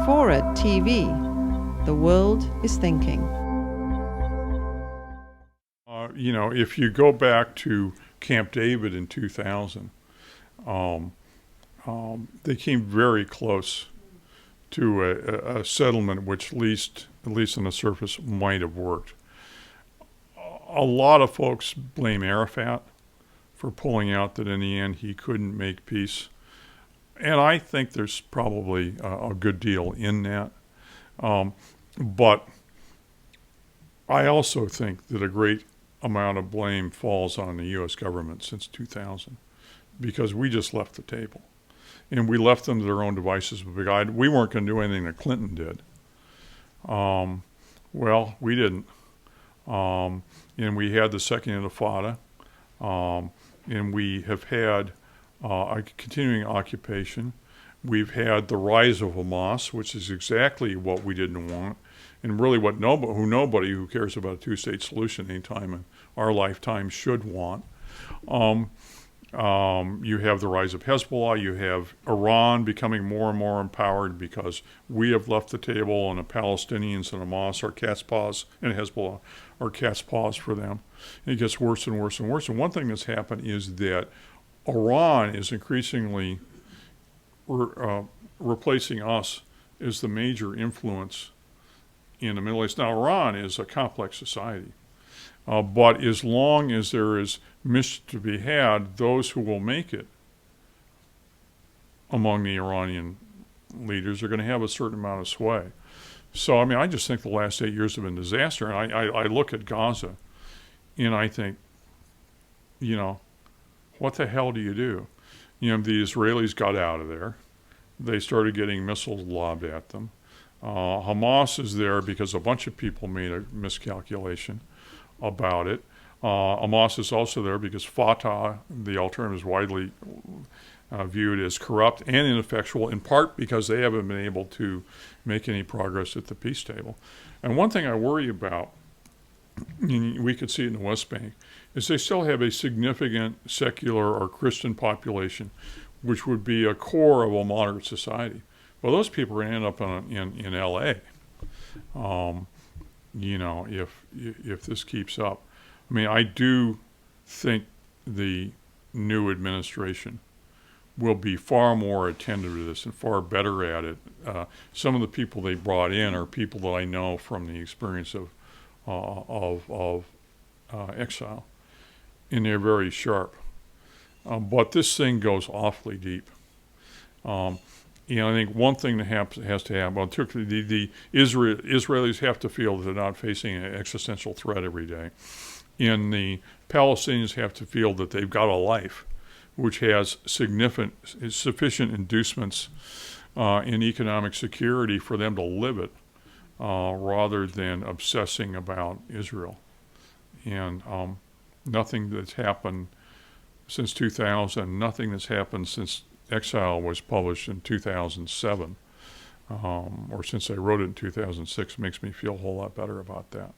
FORA.tv. The world is thinking. If you go back to Camp David in 2000, they came very close to a settlement which, at least on the surface, might have worked. A lot of folks blame Arafat for pulling out, that in the end he couldn't make peace. And I think there's probably a good deal in that. But I also think that a great amount of blame falls on the U.S. government since 2000, because we just left the table. And we left them to their own devices. We weren't going to do anything that Clinton did. Well, we didn't. And we had the Second Intifada. And we have had a continuing occupation. We've had the rise of Hamas, which is exactly what we didn't want, and really what nobody who cares about a two-state solution anytime in our lifetime should want. You have the rise of Hezbollah. You have Iran becoming more and more empowered because we have left the table, and the Palestinians and Hamas are cat's paws, and Hezbollah are cat's paws for them. And it gets worse and worse and worse. And one thing that's happened is that Iran is increasingly replacing us as the major influence in the Middle East. Now, Iran is a complex society. But as long as there is mischief to be had, those who will make it among the Iranian leaders are going to have a certain amount of sway. So, I just think the last 8 years have been a disaster. And I look at Gaza and I think, what the hell do you do? The Israelis got out of there. They started getting missiles lobbed at them. Hamas is there because a bunch of people made a miscalculation about it. Hamas is also there because Fatah, the alternative, is widely viewed as corrupt and ineffectual, in part because they haven't been able to make any progress at the peace table. And one thing I worry about, and we could see it in the West Bank, is they still have a significant secular or Christian population, which would be a core of a moderate society. Well, those people are going to end up in L.A. If this keeps up. I do think the new administration will be far more attentive to this and far better at it. Some of the people they brought in are people that I know from the experience of Exile, and they're very sharp. But this thing goes awfully deep. I think one thing that has to happen, the Israelis have to feel that they're not facing an existential threat every day. And the Palestinians have to feel that they've got a life which has sufficient inducements in economic security for them to live it, rather than obsessing about Israel. And nothing that's happened since 2000, nothing that's happened since Exile was published in 2007, or since I wrote it in 2006, makes me feel a whole lot better about that.